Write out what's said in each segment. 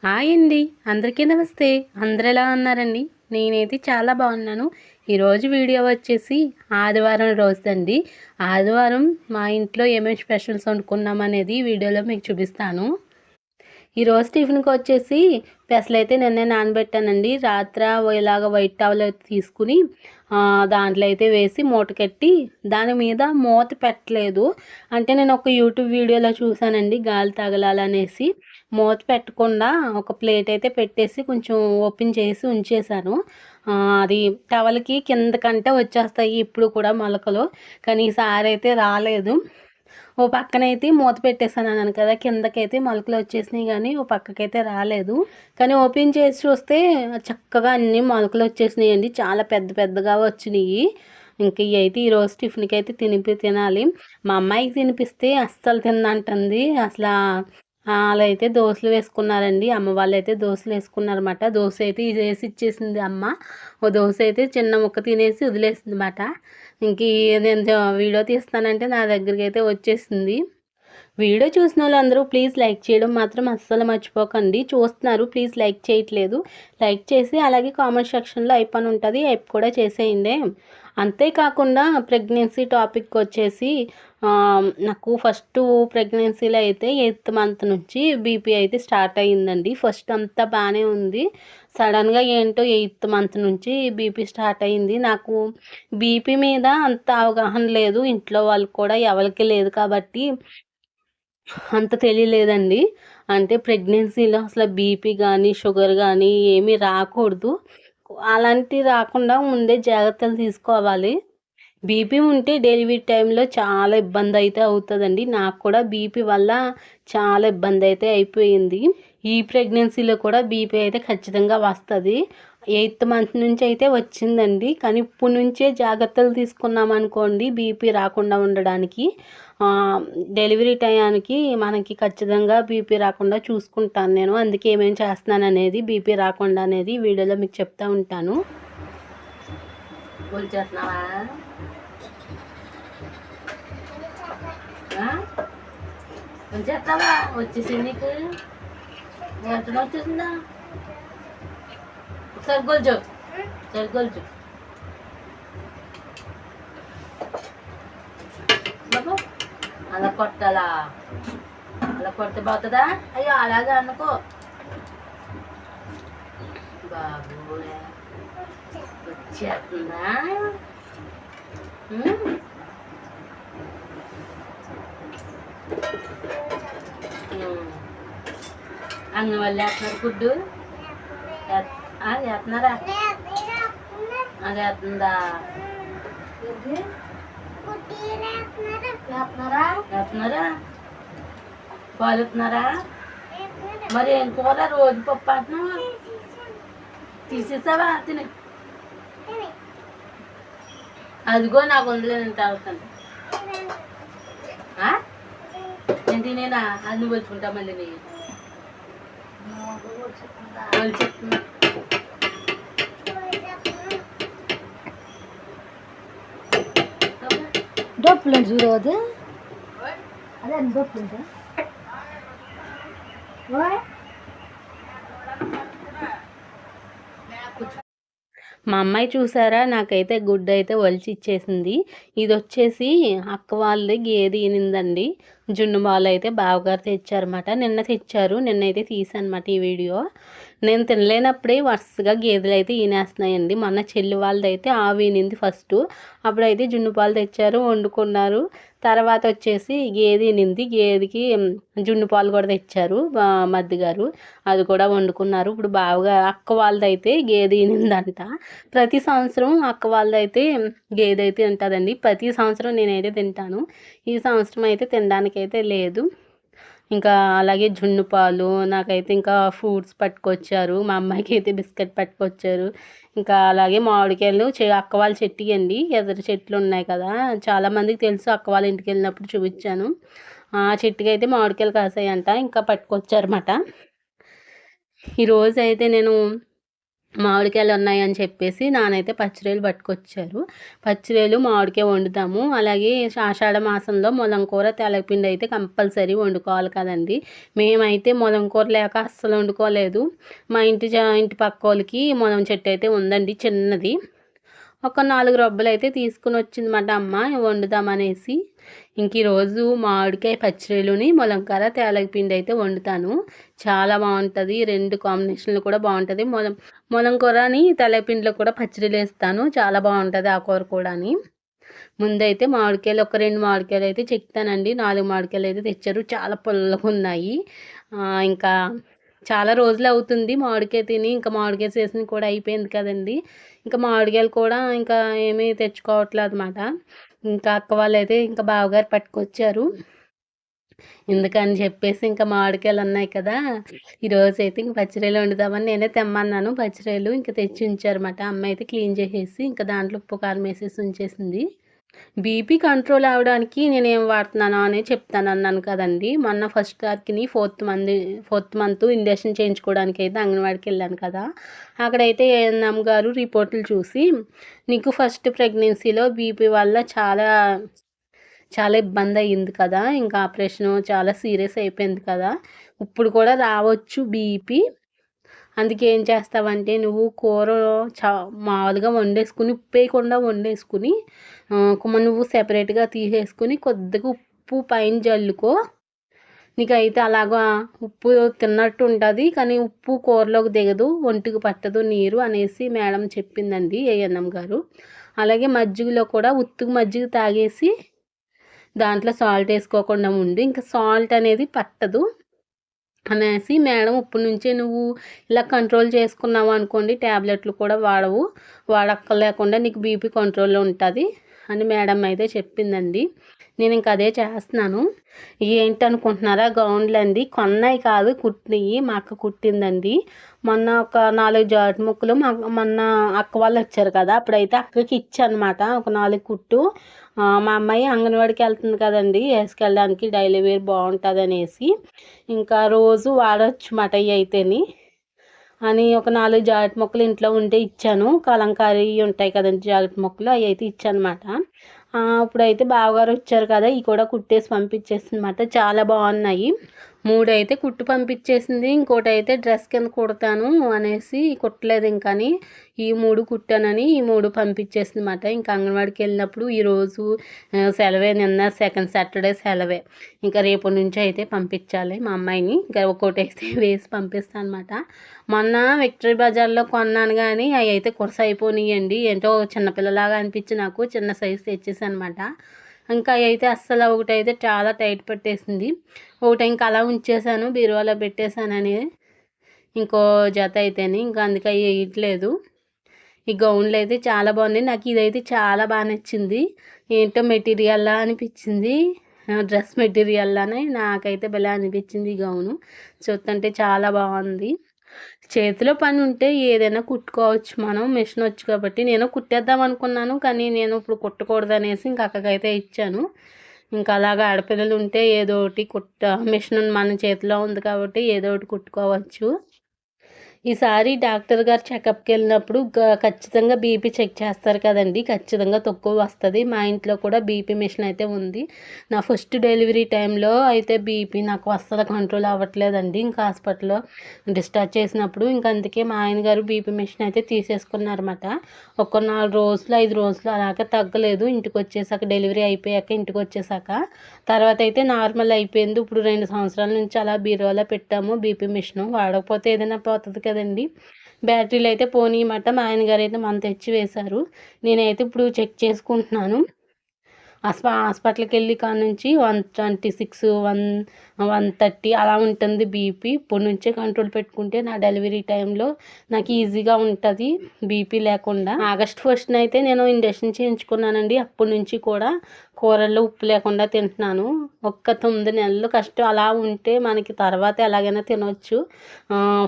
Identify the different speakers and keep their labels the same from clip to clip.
Speaker 1: Hi అండి. అందరికీ నమస్తే. అందరూ ఎలా ఉన్నారండి? నేనైతే చాలా బాగున్నాను. ఈరోజు వీడియో వచ్చేసి ఆదివారం రోజుదండి. ఆదివారం మా ఇంట్లో ఏమేమి స్పెషల్స్ వండుకున్నామనేది ఈ వీడియోలో మీకు చూపిస్తాను. ఈరోజు టిఫిన్కి వచ్చేసి పెసలైతే నిన్నే నానబెట్టానండి. రాత్ర ఇలాగ వైట్ టవల్ అయితే తీసుకుని దాంట్లో అయితే వేసి మూట కట్టి దాని మీద మూత పెట్టలేదు. అంటే నేను ఒక యూట్యూబ్ వీడియోలో చూసానండి, గాలి తగలాలనేసి మూత పెట్టకుండా ఒక ప్లేట్ అయితే పెట్టేసి కొంచెం ఓపెన్ చేసి ఉంచేసాను. అది టవల్కి కిందకంటే వచ్చేస్తాయి ఇప్పుడు కూడా మొలకలు, కానీ ఈసారి అయితే రాలేదు. ఓ పక్కనైతే మూత పెట్టేసాను అన్నాను కదా, కిందకైతే మొలకలు వచ్చేసినాయి కానీ ఓ పక్కకైతే రాలేదు. కానీ ఓపెన్ చేసి చూస్తే చక్కగా అన్ని మొలకలు వచ్చేసినాయండి, చాలా పెద్ద పెద్దగా వచ్చినాయి. ఇంక ఇవి అయితే ఈరోజు టిఫిన్కి అయితే తినాలి. మా అమ్మాయికి తినిపిస్తే అస్సలు తిందంటుంది. అసలు వాళ్ళైతే దోశలు వేసుకున్నారండి. అమ్మ వాళ్ళైతే దోశలు వేసుకున్నారన్నమాట. దోశ అయితే ఇది వేసి ఇచ్చేసింది అమ్మ. ఓ దోశ అయితే చిన్న ముక్క తినేసి వదిలేసింది అన్నమాట. ఇంక నేను వీడియో తీస్తానంటే నా దగ్గరికి అయితే వచ్చేసింది. వీడియో చూసిన వాళ్ళందరూ ప్లీజ్ లైక్ చేయడం మాత్రం అస్సలు మర్చిపోకండి. చూస్తున్నారు, ప్లీజ్ లైక్ చేయట్లేదు. లైక్ చేసి అలాగే కామెంట్ సెక్షన్లో అయిపోయి ఉంటుంది, అయిపో కూడా చేసేయండి. అంతేకాకుండా ప్రెగ్నెన్సీ టాపిక్ వచ్చేసి నాకు ఫస్ట్ ప్రెగ్నెన్సీలో అయితే 8th మంత్ నుంచి బీపీ అయితే స్టార్ట్ అయ్యిందండి. ఫస్ట్ అంతా బాగానే ఉంది. సడన్గా ఏంటో 8th మంత్ నుంచి బీపీ స్టార్ట్ అయ్యింది. నాకు బీపీ మీద అంత అవగాహన లేదు, ఇంట్లో వాళ్ళకి కూడా ఎవరికి లేదు కాబట్టి అంత తెలియలేదండి. అంటే ప్రెగ్నెన్సీలో అసలు బీపీ కానీ షుగర్ కానీ ఏమీ రాకూడదు. అలాంటివి రాకుండా ముందే జాగ్రత్తలు తీసుకోవాలి. బీపీ ఉంటే డెలివరీ టైంలో చాలా ఇబ్బంది అయితే అవుతుందండి. నాకు కూడా బీపీ వల్ల చాలా ఇబ్బంది అయితే అయిపోయింది. ఈ ప్రెగ్నెన్సీలో కూడా బీపీ అయితే ఖచ్చితంగా వస్తుంది. 8th మంత్ నుంచి అయితే వచ్చిందండి. కానీ ఇప్పుడు నుంచే జాగ్రత్తలు తీసుకున్నాం అనుకోండి బీపీ రాకుండా ఉండడానికి. డెలివరీ టయానికి మనకి ఖచ్చితంగా బీపీ రాకుండా చూసుకుంటాను నేను. అందుకే ఏమేమి చేస్తున్నాను అనేది, బీపీ రాకుండా అనేది వీడియోలో మీకు చెప్తా ఉంటాను. చేస్తున్నావా? చేస్తావా? వచ్చేసింది నీకు ఎంత వచ్చేసిందా? ఒకసారి గొల్చు, ఒకసారి గొల్చు బాబు. అలా కొట్టాలా? అలా కొడితే పోతుందా? అయ్యో అలాగే అనుకో బాబు. వచ్చేస్తుందా? అంగన్వాళ్ళు వేస్తున్నారు ఫుడ్డు? వేస్తున్నారా? అది వేస్తుందా? వేస్తున్నారా? పాలు ఇస్తున్నారా? మరి ఏం కూర? రోజు పప్పు అంటున్నావు. తీసేసావా? తిని అదిగో నాకు వందలే నేను తాగుతాను. నేను తినేనా? అది నువ్వు వచ్చుకుంటా మళ్ళీ నీ చెప్తున్నా.
Speaker 2: డబ్బులు చూడు, అది అదే డబ్బులు.
Speaker 1: మా అమ్మాయి చూసారా, నాకైతే గుడ్డు అయితే ఒలిచి ఇచ్చేసింది. ఇది వచ్చేసి అక్క వాళ్ళది గేదె ఈనిందండి. జున్ను పాలు అయితే బావగారు తెచ్చారన్నమాట. నిన్న తెచ్చారు, నిన్నైతే తీసానమాట ఈ వీడియో. నేను తినలేనప్పుడే వరుసగా గేదెలు అయితే ఈనేస్తున్నాయండి. మొన్న చెల్లి వాళ్ళదైతే ఆవు ఈనింది ఫస్ట్. అప్పుడైతే జున్ను పాలు తెచ్చారు, వండుకున్నారు. తర్వాత వచ్చేసి గేదె ఈనింది, గేదెకి జున్ను పాలు కూడా తెచ్చారు మద్దిగారు, అది కూడా వండుకున్నారు. ఇప్పుడు బావగా అక్క వాళ్ళదైతే గేదె ఈనిందంట. ప్రతి సంవత్సరం అక్క వాళ్ళదైతే గేదె అయితే ఉంటుందండి. ప్రతి సంవత్సరం నేనైతే తింటాను. ఈ సంవత్సరం అయితే తినడానికైతే లేదు. ఇంకా అలాగే జున్ను పాలు, నాకైతే ఇంకా ఫ్రూట్స్ పట్టుకొచ్చారు. మా అమ్మాయికి అయితే బిస్కెట్ పట్టుకొచ్చారు. ఇంకా అలాగే మామిడికాయలు అక్క వాళ్ళ చెట్టు అండి, ఎదురు చెట్లు ఉన్నాయి కదా, చాలామందికి తెలుసు, అక్క వాళ్ళ ఇంటికి వెళ్ళినప్పుడు చూపించాను. ఆ చెట్టుకి అయితే మామిడికాయలు కాసాయంట, ఇంకా పట్టుకొచ్చారన్నమాట. ఈరోజు అయితే నేను మామిడికాయలు ఉన్నాయని చెప్పేసి నానైతే పచ్చిరొయ్యలు పట్టుకొచ్చారు. పచ్చిరొయ్యలు మామిడికాయ వండుతాము. అలాగే ఆషాఢ మాసంలో ములంకూర, తెలగపిండి అయితే కంపల్సరీ వండుకోవాలి కదండీ. మేమైతే ములంకూర లేక అస్సలు వండుకోలేదు. మా ఇంటి పక్కోళ్ళకి ములం చెట్టు అయితే ఉందండి చిన్నది. ఒక 4 రొబ్బలైతే తీసుకుని వచ్చిందన్నమాట అమ్మ వండుదామనేసి. ఈరోజు మామిడికాయ పచ్చిరొయ్యలుని ములంకార తెలగపిండి అయితే వండుతాను. చాలా బాగుంటుంది. 2 కాంబినేషన్లు కూడా బాగుంటుంది. ములంకూరని తెలగపిండిలో కూడా పచ్చడిలో వేస్తాను. చాలా బాగుంటుంది ఆ కూర కూడాని. ముందైతే మామిడికాయలు ఒక 2 మామిడికాయలు అయితే చెక్తానండి. 4 మామిడికాయలు అయితే తెచ్చారు. చాలా పుల్లగా ఉన్నాయి. ఇంకా చాలా రోజులు అవుతుంది మామిడికాయ తిని. ఇంకా మామిడికాయ సీజన్ కూడా అయిపోయింది కదండి. ఇంకా మామిడికాయలు కూడా ఇంకా ఏమీ తెచ్చుకోవట్లేదు అనమాట. ఇంకా అక్క వాళ్ళైతే ఇంకా బావగారు పట్టుకొచ్చారు. ఎందుకని చెప్పేసి ఇంకా మామిడికాయలు ఉన్నాయి కదా, ఈరోజు అయితే ఇంక పచ్చిరొయ్యలు వండుదామని నేనే తెమ్మన్నాను. పచ్చిరొయ్యలు ఇంకా తెచ్చి ఉంచారన్నమాట. అమ్మ అయితే క్లీన్ చేసేసి ఇంకా దాంట్లో ఉప్పు కారం వేసేసి ఉంచేసింది. బీపీ కంట్రోల్ అవ్వడానికి నేనేం వాడుతున్నానో అని చెప్తాను అన్నాను కదండి. మొన్న ఫస్ట్ తారీఖుని 4th మంత్ ఇంజెక్షన్ చేయించుకోవడానికి అయితే అంగన్వాడికి వెళ్ళాను కదా. అక్కడైతే ఏఎన్ఎం గారు రిపోర్టులు చూసి, నీకు ఫస్ట్ ప్రెగ్నెన్సీలో బీపీ వల్ల చాలా ఇబ్బంది అయ్యింది కదా, ఇంకా ఆపరేషను చాలా సీరియస్ అయిపోయింది కదా, ఇప్పుడు కూడా రావచ్చు బీపీ. అందుకే ఏం చేస్తావంటే నువ్వు కూర మామూలుగా వండేసుకుని ఉప్పు వేయకుండా వండేసుకుని నువ్వు సెపరేట్గా తీసేసుకుని కొద్దిగా ఉప్పు పైన జల్లుకో. నీకైతే అలాగా ఉప్పు తిన్నట్టు ఉంటుంది, కానీ ఉప్పు కూరలోకి దిగదు, ఒంటికి పట్టదు నీరు అనేసి మేడం చెప్పిందండి ఏఎన్ఎం గారు. అలాగే మజ్జిగలో కూడా ఉత్తుకు మజ్జిగ తాగేసి దాంట్లో సాల్ట్ వేసుకోకుండా ఉండి, ఇంకా సాల్ట్ అనేది పట్టదు అనేసి మేడం ఇప్పటి నుంచే నువ్వు ఇలా కంట్రోల్ చేసుకున్నావు అనుకోండి, ట్యాబ్లెట్లు కూడా వాడక్కర్లేకుండా నీకు బీపీ కంట్రోల్లో ఉంటుంది అని మేడం అయితే చెప్పిందండి. నేను ఇంకా అదే చేస్తున్నాను. ఏంటనుకుంటున్నారా, గౌన్లు అండి, కొన్నాయి కాదు కుట్టినవి. మా అక్క కుట్టిందండి. మొన్న ఒక 4 జాకెట్ ముక్కలు మొన్న అక్క వాళ్ళు వచ్చారు కదా, అప్పుడైతే అక్కకి ఇచ్చానమాట ఒక 4 కుట్టు. మా అమ్మాయి అంగన్వాడికి వెళ్తుంది కదండి, వేసుకెళ్ళడానికి డైలీ వేర్ బాగుంటుంది అనేసి ఇంకా రోజు వాడచ్చు మాట ఇవి అయితేని అని ఒక 4 జాకెట్ ముక్కలు ఇంట్లో ఉంటే ఇచ్చాను. కలంకారీ ఉంటాయి కదండి జాకెట్ ముక్కలు, అవి అయితే ఇచ్చానమాట. ఇప్పుడైతే బావగారు వచ్చారు కదా, ఇవి కూడా కుట్టేసి పంపించేసిందన్నమాట. చాలా బాగున్నాయి. 3 అయితే కుట్టు పంపించేసింది. ఇంకోటి అయితే డ్రెస్ కింద కుడతాను అనేసి కుట్టలేదు ఇంకని, ఈ 3 కుట్టానని ఈ 3 పంపించేసింది అన్నమాట. ఇంకా అంగన్వాడికి వెళ్ళినప్పుడు ఈరోజు సెలవే, నిన్న సెకండ్ సాటర్డే సెలవే. ఇంకా రేపటి నుంచి అయితే పంపించాలి మా అమ్మాయిని. ఇంకా ఒక్కోటి అయితే వేసి పంపిస్తాను అనమాట. మొన్న విక్టరీ బజార్లో కొన్నాను కానీ అవి అయితే కురస అయిపోయినాయండి. ఏంటో చిన్నపిల్లలాగా అనిపించి నాకు చిన్న సైజు తెచ్చేసి అనమాట. ఇంకా అవి అయితే అస్సలు ఒకటైతే చాలా టైట్ పట్టేసింది. ఒకటి ఇంకా అలా ఉంచేసాను, బీరువాలో పెట్టేశానని. ఇంకో జత అయితేనే ఇంకా అందుకే అవి వేయట్లేదు. ఈ గౌన్లు అయితే చాలా బాగున్నాయి. నాకు ఇదైతే చాలా బాగా నచ్చింది. ఏంటో మెటీరియల్లా అనిపించింది, డ్రెస్ మెటీరియల్లానే నాకైతే భలే అనిపించింది ఈ గౌను. చూస్తుంటే చాలా బాగుంది. చేతిలో పని ఉంటే ఏదైనా కుట్టుకోవచ్చు మనం, మిషన్ వచ్చు కాబట్టి. నేను కుట్టేద్దాం అనుకున్నాను కానీ నేను ఇప్పుడు కుట్టకూడదు అనేసి ఇంక అక్కకైతే ఇచ్చాను. ఇంకా అలాగా ఆడపిల్లలు ఉంటే ఏదో ఒకటి మిషన్ మన చేతిలో ఉంది కాబట్టి ఏదో ఒకటి కుట్టుకోవచ్చు. ఈసారి డాక్టర్ గారు చెకప్కి వెళ్ళినప్పుడు ఖచ్చితంగా బీపీ చెక్ చేస్తారు కదండి, ఖచ్చితంగా తక్కువ వస్తుంది. మా ఇంట్లో కూడా బీపీ మిషన్ అయితే ఉంది. నా ఫస్ట్ డెలివరీ టైంలో అయితే బీపీ నాకు అస్సలు కంట్రోల్ అవ్వట్లేదండి. ఇంకా హాస్పిటల్లో డిశ్చార్జ్ చేసినప్పుడు ఇంకా అందుకే మా ఆయన గారు బీపీ మిషన్ అయితే తీసేసుకున్నారన్నమాట. ఒక 4 రోజులు 5 రోజులు అలాగే తగ్గలేదు. ఇంటికి వచ్చేసాక, డెలివరీ అయిపోయాక ఇంటికి వచ్చేసాక తర్వాత అయితే నార్మల్ అయిపోయింది. ఇప్పుడు 2 సంవత్సరాల నుంచి అలా బీరువాలో పెట్టాము బీపీ మిషను. వాడకపోతే ఏదైనా పోతుంది కదండి. బ్యాటరీలు అయితే పోనీయమాట. మా ఆయన గారు అయితే మన తెచ్చి వేశారు. నేనైతే ఇప్పుడు చెక్ చేసుకుంటున్నాను. హాస్పిటల్కి వెళ్ళి కాడ నుంచి 126, 130 అలా ఉంటుంది బీపీ. ఇప్పటి నుంచే కంట్రోల్ పెట్టుకుంటే నా డెలివరీ టైంలో నాకు ఈజీగా ఉంటుంది బీపీ లేకుండా. ఆగస్ట్ 1న అయితే నేను ఇంజెక్షన్ చేయించుకున్నానండి. అప్పటి నుంచి కూడా కూరల్లో ఉప్పు లేకుండా తింటున్నాను. ఒక్క 9 నెలలు కష్టం అలా ఉంటే మనకి తర్వాత ఎలాగైనా తినవచ్చు.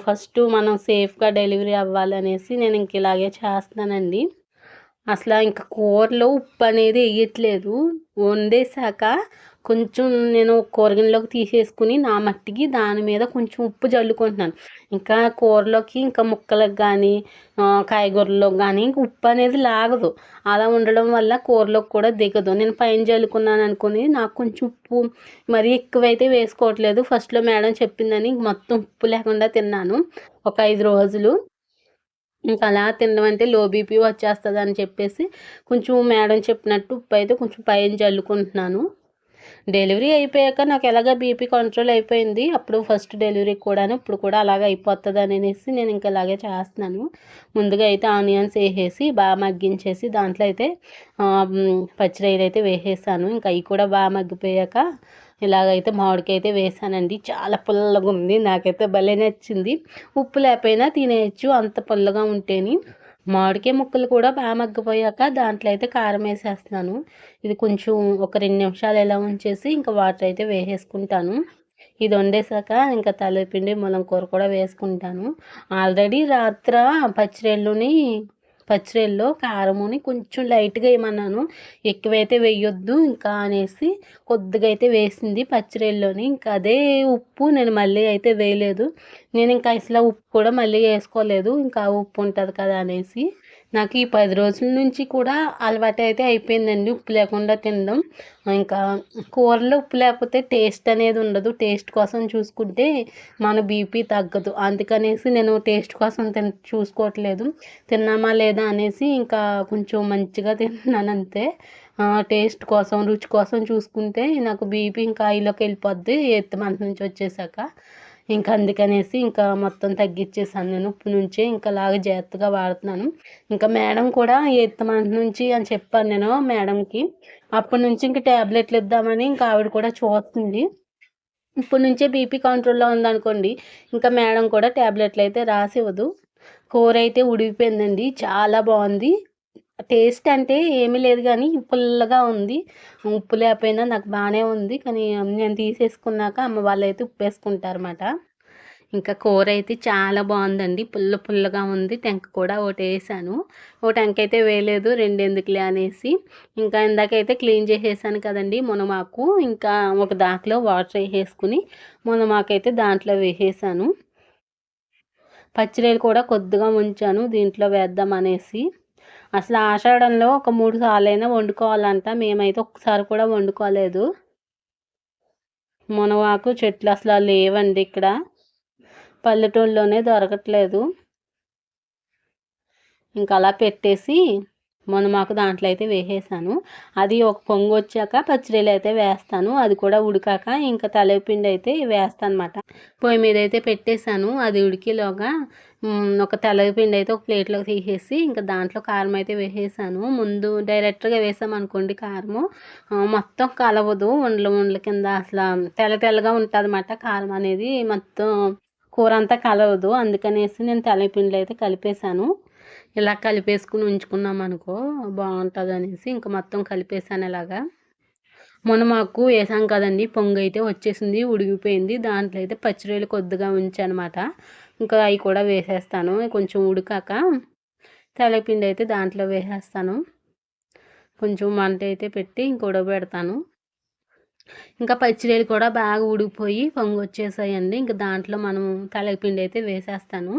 Speaker 1: ఫస్ట్ మనం సేఫ్గా డెలివరీ అవ్వాలనేసి నేను ఇంక ఇలాగే చేస్తున్నానండి. అసలు ఇంకా కూరలో ఉప్పు అనేది వేయట్లేదు. వండేసాక కొంచెం నేను కూరగిన్నెలోకి తీసేసుకుని నా మట్టికి దాని మీద కొంచెం ఉప్పు జల్లుకుంటున్నాను. ఇంకా కూరలోకి ఇంకా ముక్కలకు కానీ కాయగూరలోకి కానీ ఇంక ఉప్పు అనేది లాగదు. అలా ఉండడం వల్ల కూరలోకి కూడా దిగదు. నేను పైన జల్లుకున్నాను అనుకుని నాకు కొంచెం ఉప్పు మరీ ఎక్కువైతే వేసుకోవట్లేదు. ఫస్ట్లో మేడం చెప్పిందని మొత్తం ఉప్పు లేకుండా తిన్నాను ఒక 5 రోజులు. ఇంక అలా తినడం అంటే లో బీపీ వచ్చేస్తుందని చెప్పేసి కొంచెం మేడం చెప్పినట్టు ఉప్పు అయితే కొంచెం పైన జల్లుకుంటున్నాను. డెలివరీ అయిపోయాక నాకు ఎలాగ బీపీ కంట్రోల్ అయిపోయింది. అప్పుడు ఫస్ట్ డెలివరీ కూడాను ఇప్పుడు కూడా అలాగే అయిపోతుంది అనేసి నేను ఇంకా ఇలాగే చేస్తున్నాను. ముందుగా అయితే ఆనియన్స్ వేసేసి బాగా మగ్గించేసి దాంట్లో అయితే పచ్చిరొయ్యలు అయితే వేసేసాను. ఇంకా అవి కూడా బాగా మగ్గిపోయాక ఇలాగైతే మామిడికాయ అయితే వేసానండి. చాలా పుల్లగా ఉంది. నాకైతే భలే నచ్చింది. ఉప్పు లేకపోయినా తినేయచ్చు అంత పుల్లగా ఉంటేని. మామిడికాయ ముక్కలు కూడా బాగా మగ్గిపోయాక దాంట్లో అయితే కారం వేసేస్తున్నాను. ఇది కొంచెం ఒక 2 నిమిషాలు ఇలా ఉంచేసి ఇంకా వాటర్ అయితే వేసేసుకుంటాను. ఇది వండేసాక ఇంకా తలపిండి ముల్లంగి కూర కూడా వేసుకుంటాను. ఆల్రెడీ రాత్ర పచ్చిరొయ్యల్లో కారముని కొంచెం లైట్గా వేయమన్నాను. ఎక్కువైతే వేయొద్దు ఇంకా అనేసి కొద్దిగా అయితే వేసింది పచ్చిరొయ్యల్లోని. ఇంకా అదే ఉప్పు నేను మళ్ళీ అయితే వేయలేదు. నేను ఇంకా అసలు ఉప్పు కూడా మళ్ళీ వేసుకోలేదు. ఇంకా ఉప్పు ఉంటుంది కదా అనేసి. నాకు ఈ 10 రోజుల నుంచి కూడా అలవాటు అయితే అయిపోయిందండి ఉప్పు లేకుండా తినడం. ఇంకా కూరలో ఉప్పు లేకపోతే టేస్ట్ అనేది ఉండదు. టేస్ట్ కోసం చూసుకుంటే మన బీపీ తగ్గదు. అందుకనేసి నేను టేస్ట్ కోసం చూసుకోవట్లేదు. తిన్నామా లేదా అనేసి ఇంకా కొంచెం మంచిగా తింటున్నాను అంతే. టేస్ట్ కోసం రుచి కోసం చూసుకుంటే నాకు బీపీ ఇంకా హైలోకి వెళ్ళిపోద్ది 8th మంత్ నుంచి వచ్చేసాక. ఇంకా అందుకనేసి ఇంకా మొత్తం తగ్గించేసాను నేను. ఇప్పటి నుంచే ఇంకా అలాగే జాగ్రత్తగా వాడుతున్నాను. ఇంకా మేడం కూడా 8th మంత్ నుంచి అని చెప్పాను నేను మేడంకి. అప్పటి నుంచి ఇంక ట్యాబ్లెట్లు ఇద్దామని ఇంకా ఆవిడ కూడా చూస్తుంది. ఇప్పటి నుంచే బీపీ కంట్రోల్‌లో ఉందనుకోండి, ఇంకా మేడం కూడా ట్యాబ్లెట్లు అయితే రాసివ్వదు. కూర అయితే ఉడికిపోయిందండి. చాలా బావుంది. టేస్ట్ అంటే ఏమీ లేదు గానీ పుల్లగా ఉంది. ఉప్పు లేకపోయినా నాకు బానే ఉంది. కానీ నేను తీసేసుకున్నాక అమ్మ వాళ్ళైతే ఉప్పేసుకుంటారన్నమాట. ఇంకా కూర అయితే చాలా బావుందండి. పుల్లగా ఉంది. టెంక కూడా ఒకటేసాను. ఒక టెంక అయితే వేయలేదు. 2 ఎందుకులే అనేసి. ఇంకా ఇందాకైతే క్లీన్ చేసేసాను కదండీ మునగాకు. ఇంకా ఒక దాంట్లో వాటర్ ఏసేసుకుని మునగాకైతే దాంట్లో వేసేసాను. పచ్చిరొయ్యలు కూడా కొద్దిగా ఉంచాను దీంట్లో వేద్దాం అనేసి. అసలు ఆషాఢంలో ఒక 3 సార్లైనా వండుకోవాలంట. మేమైతే ఒక్కసారి కూడా వండుకోలేదు. మునగాకు చెట్లు అసలు లేవండి ఇక్కడ. పల్లెటూరులోనే దొరకట్లేదు. ఇంకా అలా పెట్టేసి మునగాకు దాంట్లో అయితే వేసేసాను. అది ఒక పొంగొచ్చాక పచ్చిరొయ్యలు అయితే వేస్తాను. అది కూడా ఉడికాక ఇంకా తెలగపిండి అయితే వేస్తానమాట. పొయ్యి మీద అయితే పెట్టేశాను. అది ఉడికేలోగా ఒక తెలగపిండి అయితే ఒక ప్లేట్లోకి తీసేసి ఇంకా దాంట్లో కారం అయితే వేసేసాను. ముందు డైరెక్ట్గా వేసామనుకోండి కారము మొత్తం కలవదు. ఉండల కింద అసలు తెల్లగా ఉంటుంది అన్నమాట. కారం అనేది మొత్తం కూర అంతా కలవదు. అందుకనేసి నేను తెలగపిండిలో అయితే కలిపేశాను. ఇలా కలిపేసుకుని ఉంచుకున్నామనుకో బాగుంటుంది అనేసి ఇంకా మొత్తం కలిపేసాను ఇలాగా. మునగాకు వేసాం కదండి, పొంగు అయితే వచ్చేసింది, ఉడికిపోయింది. దాంట్లో అయితే పచ్చిరొయ్యలు కొద్దిగా ఉంచానమాట. ఇంకా అవి కూడా వేసేస్తాను. కొంచెం ఉడికాక తెలగపిండి అయితే దాంట్లో వేసేస్తాను. కొంచెం మంట అయితే పెట్టి ఇంక ఉడకబెడతాను. ఇంకా పచ్చిరొయ్యలు కూడా బాగా ఉడికిపోయి పొంగు వచ్చేసాయండి. ఇంకా దాంట్లో మనం తెలగపిండి అయితే వేసేస్తాను.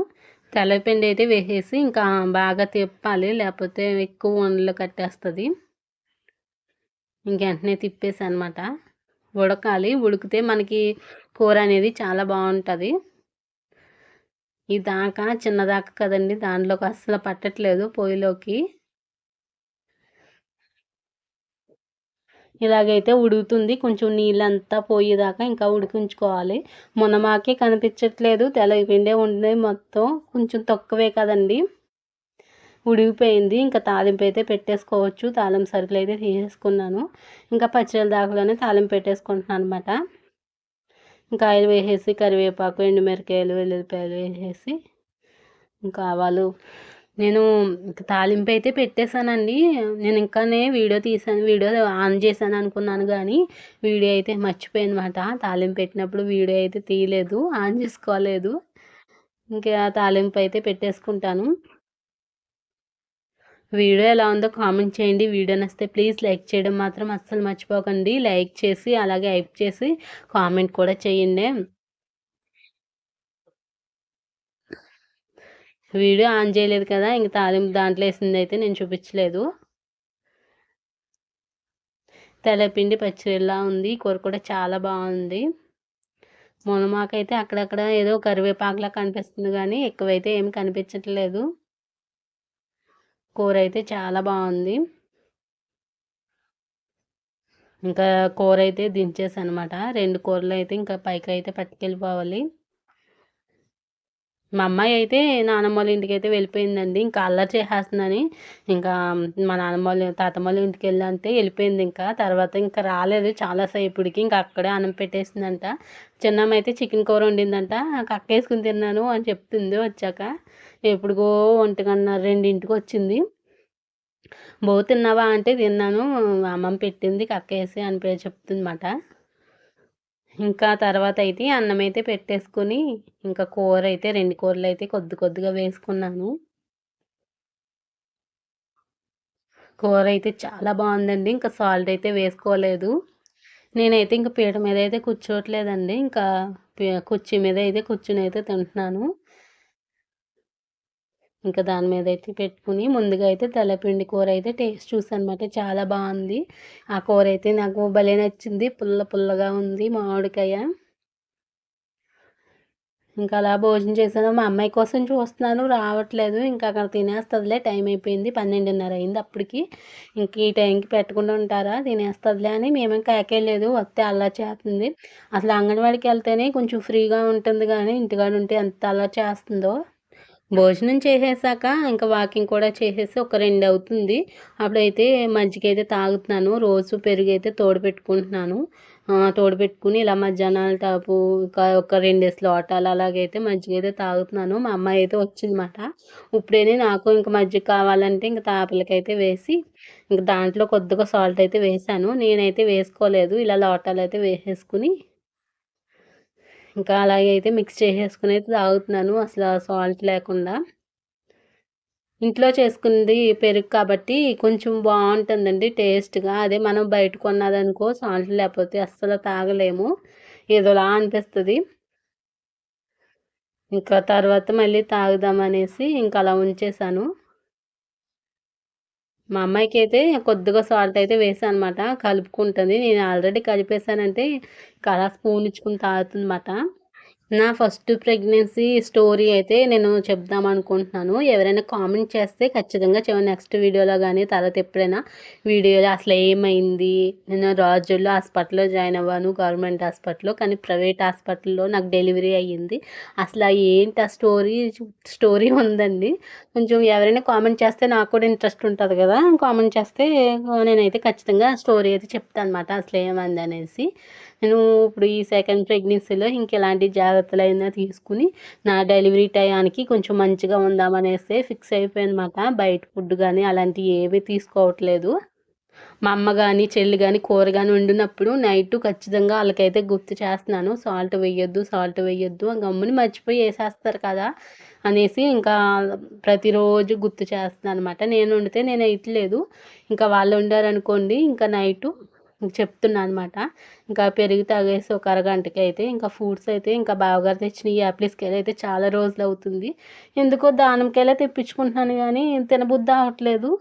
Speaker 1: తెలగపిండి అయితే వేసేసి ఇంకా బాగా తిప్పాలి, లేకపోతే ఎక్కువ ఉండలు కట్టేస్తుంది. వెంటనే తిప్పేసి అనమాట. ఉడకాలి. ఉడికితే మనకి కూర అనేది చాలా బాగుంటుంది. ఈ దాకా చిన్నదాకా కదండి, దాంట్లోకి అస్సలు పట్టట్లేదు పొయ్యిలోకి. ఇలాగైతే ఉడుకుతుంది. కొంచెం నీళ్ళంతా పోయేదాకా ఇంకా ఉడికించుకోవాలి. మునగాకే కనిపించట్లేదు, తెలగపిండే ఉంది మొత్తం. కొంచెం తక్కువే కదండి. ఉడికిపోయింది. ఇంకా తాలింపు అయితే పెట్టేసుకోవచ్చు. తాలింపు సరుకులు అయితే తీసేసుకున్నాను. ఇంకా పచ్చిరొయ్యల దాకలోనే తాలింపు పెట్టేసుకుంటున్నాను అనమాట. ఇంకా ఆయిల్ వేసేసి కరివేపాకు, ఎండుమిరకాయలు, వెల్లుల్లిపాయలు వేసేసి ఇంకా ఆవాలు. నేను తాలింపు అయితే పెట్టేశానండి. నేను ఇంకానే వీడియో తీసాను, వీడియో ఆన్ చేశాను అనుకున్నాను కానీ వీడియో అయితే మర్చిపోయానమాట. తాలింపు పెట్టినప్పుడు వీడియో అయితే తీయలేదు, ఆన్ చేసుకోలేదు. ఇంకా తాలింపు అయితే పెట్టేసుకుంటాను. వీడియో ఎలా ఉందో కామెంట్ చేయండి. వీడియో నచ్చితే ప్లీజ్ లైక్ చేయడం మాత్రం అస్సలు మర్చిపోకండి. లైక్ చేసి అలాగే హైప్ చేసి కామెంట్ కూడా చేయండి. వీడియో ఆన్ చేయలేదు కదా, ఇంక తాలింపు దాంట్లో వేసిందైతే నేను చూపించలేదు. తెల్లపిండి పచ్చిలా ఉంది. కూర కూడా చాలా బాగుంది. మునమాకైతే అక్కడక్కడ ఏదో కరివేపాకులా కనిపిస్తుంది కానీ ఎక్కువైతే ఏమి కనిపించట్లేదు. కూర అయితే చాలా బాగుంది. ఇంకా కూర అయితే దించేసనమాట. 2 కూరలు అయితే ఇంకా పైకి అయితే పట్టుకెళ్ళిపోవాలి. మా అమ్మాయి అయితే నానమ్మ వాళ్ళ ఇంటికైతే వెళ్ళిపోయిందండి. ఇంకా అల్లరి చేసేస్తుందని ఇంకా మా నానమ్మ వాళ్ళ తాతమ్మ వాళ్ళ ఇంటికి వెళ్ళంటే వెళ్ళిపోయింది. ఇంకా తర్వాత ఇంకా రాలేదు చాలా సేపటికి. ఇంకా అక్కడే అన్నం పెట్టేసిందంట. చిన్నమ్మ అయితే చికెన్ కూర వండిందంట. కక్కేసుకుని తిన్నాను అని చెప్తుంది వచ్చాక. ఎప్పుడుగో 1:30, 2కి వచ్చింది. తిన్నావా అంటే తిన్నాను, అమ్మమ్మ పెట్టింది కక్కేసి అని చెప్తుందన్నమాట. ఇంకా తర్వాత అయితే అన్నం అయితే పెట్టేసుకొని ఇంకా కూర అయితే 2 కూరలు అయితే కొద్దిగా వేసుకున్నాను. కూర అయితే చాలా బాగుందండి. ఇంకా సాల్ట్ అయితే వేసుకోలేదు. నేనైతే ఇంక పీట మీద అయితే కూర్చోవట్లేదండి. ఇంకా కుర్చీ మీద అయితే కూర్చుని అయితే తింటున్నాను. ఇంకా దాని మీద అయితే పెట్టుకుని ముందుగా అయితే తెల్లపిండి కూర అయితే టేస్ట్ చూసానమాట. చాలా బాగుంది. ఆ కూర అయితే నాకు భలే నచ్చింది. పుల్లగా ఉంది మామిడికాయ. ఇంకా అలా భోజనం చేశాను. మా అమ్మాయి కోసం చూస్తున్నాను రావట్లేదు. ఇంకా అక్కడ తినేస్తుందిలే, టైం అయిపోయింది 12:30 అయింది అప్పటికి. ఇంక ఈ టైంకి పెట్టకుండా ఉంటారా, తినేస్తుందిలే అని మేమేం కాకేయలేదు. వస్తే అల్లరి చేస్తుంది. అసలు అంగన్వాడికి వెళ్తేనే కొంచెం ఫ్రీగా ఉంటుంది కానీ ఇంటికాడ ఉంటే ఎంత అల్లరి చేస్తుందో. భోజనం చేసేసాక ఇంకా వాకింగ్ కూడా చేసేసి ఒక 2 అవుతుంది. అప్పుడైతే మజ్జిగ అయితే తాగుతున్నాను. రోజు పెరుగైతే తోడుపెట్టుకుంటున్నాను. తోడుపెట్టుకుని ఇలా మధ్యాహ్నాల టాపు ఇంకా ఒక 2 లోటాలు అలాగైతే మజ్జిగ అయితే తాగుతున్నాను. మా అమ్మాయి అయితే వచ్చిందన్నమాట. ఇప్పుడేనే నాకు ఇంక మజ్జిగ కావాలంటే ఇంక తాపిలకైతే వేసి ఇంక దాంట్లో కొద్దిగా సాల్ట్ అయితే వేసాను. నేనైతే వేసుకోలేదు. ఇలా లోటాలు అయితే వేసేసుకుని ఇంకా అలాగే అయితే మిక్స్ చేసేసుకుని అయితే తాగుతున్నాను అసలు సాల్ట్ లేకుండా. ఇంట్లో చేసుకుంది పెరుగు కాబట్టి కొంచెం బాగుంటుందండి టేస్ట్‌గా. అదే మనం బయట కొన్నదనుకో సాల్ట్ లేకపోతే అస్సలు తాగలేము. ఏదోలా అనిపిస్తది. ఇంకా తర్వాత మళ్ళీ తాగుదామనేసి ఇంక అలా ఉంచేసాను. మా అమ్మాయికైతే కొద్దిగా సాల్ట్ అయితే వేసానన్నమాట. కలుపుకుంటది. నేను ఆల్రెడీ కలిపేసానంటే ఇంక అలా స్పూన్ ఇచ్చుకొని తాగుతుందన్నమాట. నా ఫస్ట్ ప్రెగ్నెన్సీ స్టోరీ అయితే నేను చెప్దామనుకుంటున్నాను. ఎవరైనా కామెంట్ చేస్తే ఖచ్చితంగా నెక్స్ట్ వీడియోలో కానీ తర్వాత ఎప్పుడైనా వీడియోలో అసలు ఏమైంది, నేను రాజోల్లో హాస్పిటల్‌లో జాయిన్ అవ్వాను గవర్నమెంట్ హాస్పిటల్‌లో. కానీ ప్రైవేట్ హాస్పిటల్‌లో నాకు డెలివరీ అయ్యింది. అసలు ఏంటి ఆ స్టోరీ ఉందండి. కొంచెం ఎవరైనా కామెంట్ చేస్తే నాకు కూడా ఇంట్రెస్ట్ ఉంటుంది కదా, కామెంట్ చేస్తే నేనైతే ఖచ్చితంగా స్టోరీ అయితే చెప్తానన్నమాట అసలు ఏమైందనేసి. నేను ఇప్పుడు ఈ సెకండ్ ప్రెగ్నెన్సీలో ఇంకెలాంటి జాగ్రత్తలైనా తీసుకుని నా డెలివరీ టయానికి కొంచెం మంచిగా ఉందామనేసి ఫిక్స్ అయిపోయానమాట. బయట ఫుడ్ కానీ అలాంటివి ఏవి తీసుకోవట్లేదు. మా అమ్మ గాని, చెల్లి గాని కూర గాని వండినప్పుడు నైట్ ఖచ్చితంగా ఆళ్ళకైతే గుర్తు చేస్తున్నాను. సాల్ట్ వెయ్యొద్దు గమ్మున మర్చిపోయి ఏసేస్తారు కదా అనేసి ఇంకా ప్రతిరోజు గుర్తు చేస్తున్నాననమాట. నేను వండితే నేను ఎయట్లేదు. ఇంకా వాళ్ళు వండారనుకోండి ఇంకా నైటు చెప్తున్నా అనమాట. ఇంకా పెరుగు తాగేసి ఒక అరగంటకి అయితే ఇంకా ఫ్రూట్స్ అయితే ఇంకా బావగారు తెచ్చిన ఈ యాపిల్స్‌కాయలు అయితే చాలా రోజులవుతుంది. ఎందుకో దానిమ్మకాయలే తెప్పించుకుంటున్నాను గానీ తినబుద్ధి అవ్వట్లేదు.